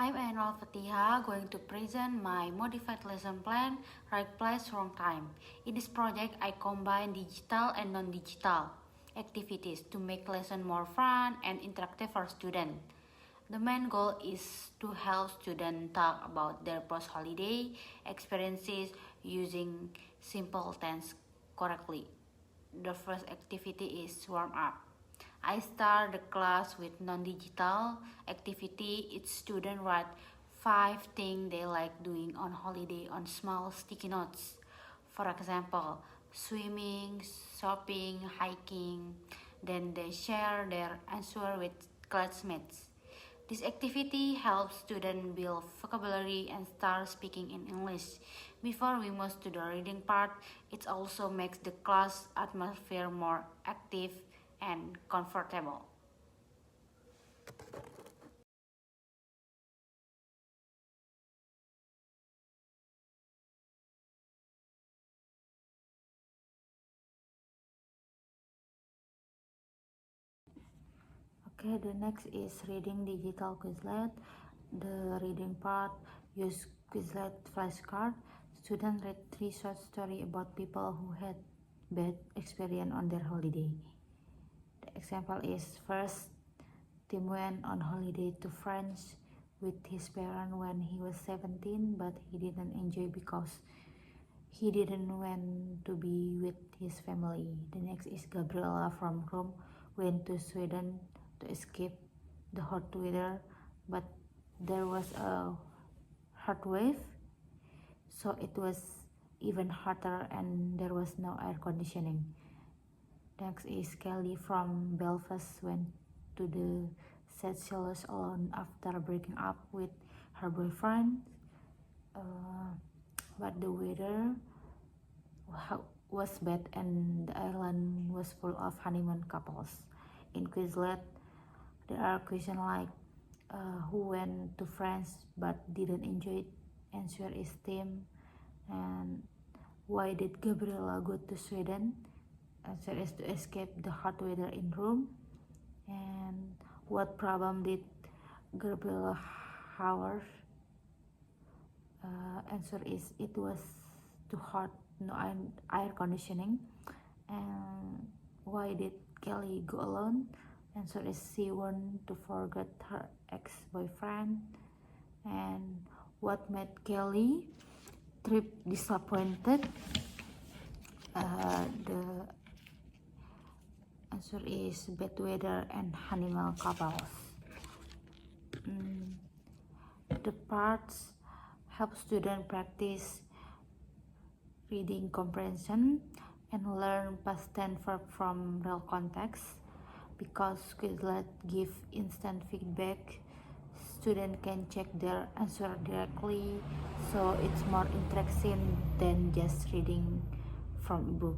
I'm Ainul Fatiha, going to present my modified lesson plan, right place, wrong time. In this project, I combine digital and non-digital activities to make lesson more fun and interactive for students. The main goal is to help students talk about their post-holiday experiences using simple tense correctly. The first activity is warm up. I start the class with non-digital activity. Each student write 5 things they like doing on holiday on small sticky notes. For example, swimming, shopping, hiking. Then they share their answer with classmates. This activity helps students build vocabulary and start speaking in English. Before we move to the reading part, it also makes the class atmosphere more active and comfortable. Okay, the next is reading digital Quizlet. The reading part use Quizlet flashcard. Students read 3 short stories about people who had bad experience on their holiday. The example is first, Tim went on holiday to France with his parents when he was 17, but he didn't enjoy because he didn't want to be with his family. The next is Gabriela from Rome went to Sweden to escape the hot weather, but there was a hot wave, so it was even hotter and there was no air conditioning. Next is Kelly from Belfast went to the Seychelles alone after breaking up with her boyfriend, but the weather was bad and the island was full of honeymoon couples. In Quizlet, there are questions like who went to France but didn't enjoy it. Answer is Tim. And why did Gabriela go to Sweden? Answer is to escape the hot weather in Rome. And what problem did Gabriela have? Answer is it was too hot, no air conditioning. And why did Kelly go alone? Answer is she wanted to forget her ex-boyfriend. And what made Kelly trip disappointed? The answer is bad weather and honeymoon couples. The parts help students practice reading comprehension and learn past tense verb from real context. Because Quizlet give instant feedback, students can check their answer directly, so it's more interactive than just reading from a book.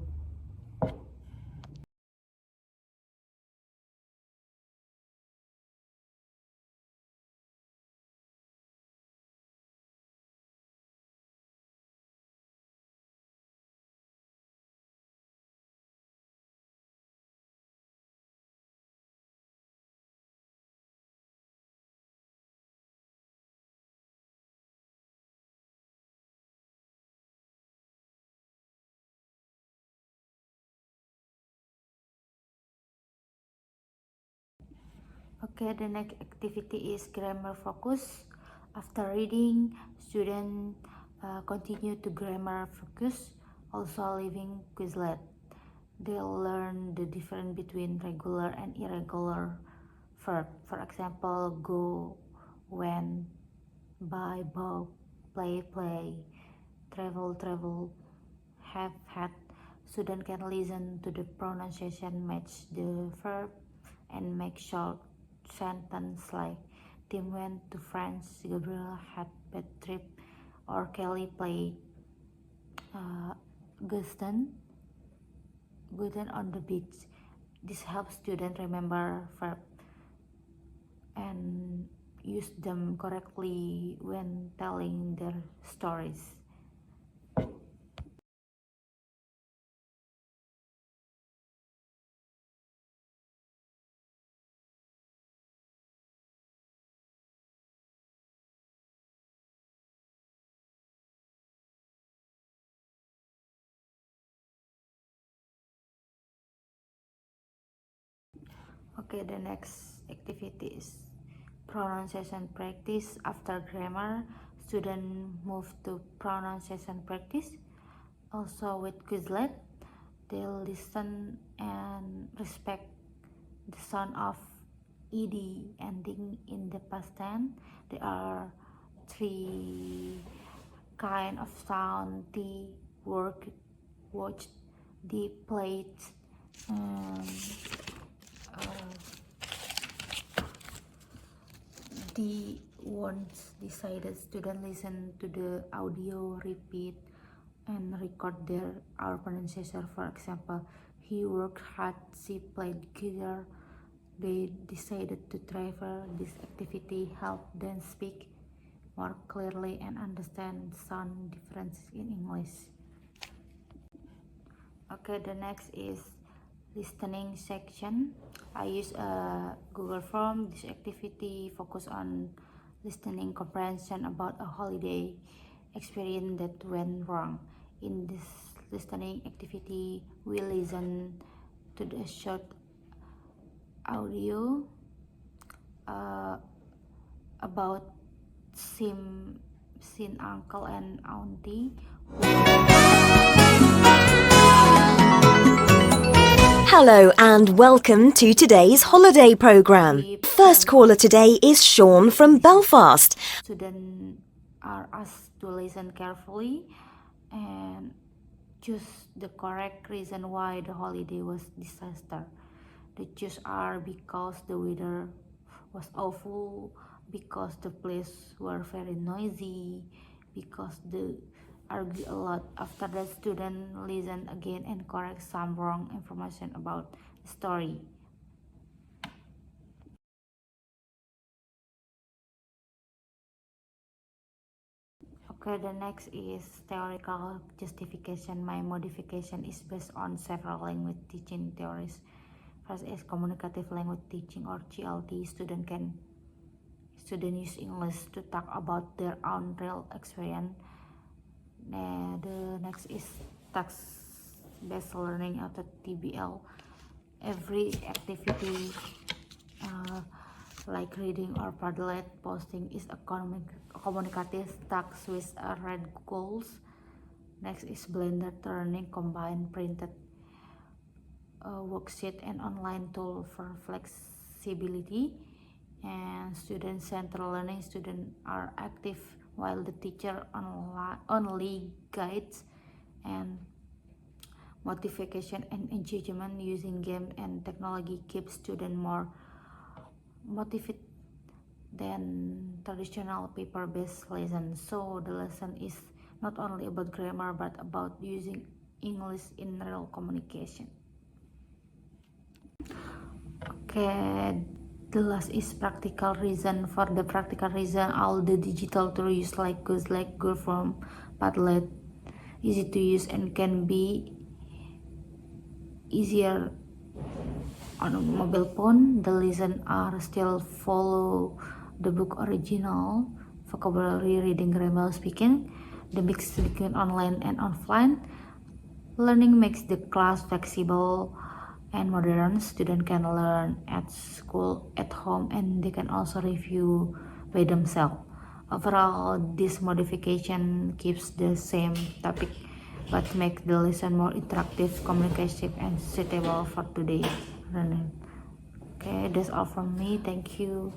Okay, the next activity is grammar focus. After reading, students continue to grammar focus, also leaving Quizlet. They'll learn the difference between regular and irregular verb. For example, go, went, buy, bought, play, travel, have, had. Students can listen to the pronunciation, match the verb, and make short sentence like Tim went to France, Gabriel had bad trip, or Kelly played Guston on the beach. This helps students remember verb and use them correctly when telling their stories. Okay, the next activity is pronunciation practice. After grammar, students move to pronunciation practice. Also with Quizlet, they listen and respect the sound of ed ending in the past tense. There are three kind of sound: the work, watch, the played, and the once decided student listen to the audio, repeat and record their our pronunciation. For example, he worked hard, she played guitar. They decided to travel. This activity helped them speak more clearly and understand sound differences in English. Okay, the next is listening section. I use a Google Form. This activity focus on listening comprehension about a holiday experience that went wrong. In this listening activity, we listen to the short audio about Sin uncle and auntie. Hello and welcome to today's holiday program. First caller today is Sean from Belfast. Students are asked to listen carefully and choose the correct reason why the holiday was disaster. The choices are because the weather was awful, because the place were very noisy, because they argue a lot. After that, student listen again and correct some wrong information about the story. Okay, the next is theoretical justification. My modification is based on several language teaching theories. First is communicative language teaching, or GLT. Student use English to talk about their own real experience. The next is text-based learning, atau TBL. Every activity like reading or Padlet posting is a communicative task with red goals. Next is blended learning, combine printed worksheet and online tool for flexibility. And student-centered learning, students are active while the teacher only guides. And motivation and engagement, using game and technology keeps students more motivated than traditional paper-based lessons. So the lesson is not only about grammar but about using English in real communication. Okay, the last is practical reason. For the practical reason, all the digital tools like Quizlet, Google Form, Padlet, easy to use and can be easier on a mobile phone. The lesson are still follow the book original, vocabulary, reading, grammar, speaking. The mix between online and offline learning makes the class flexible and modern. Students can learn at school, at home, and they can also review by themselves. Overall, this modification keeps the same topic but makes the lesson more interactive, communicative, and suitable for today's learning. Okay, that's all from me. Thank you.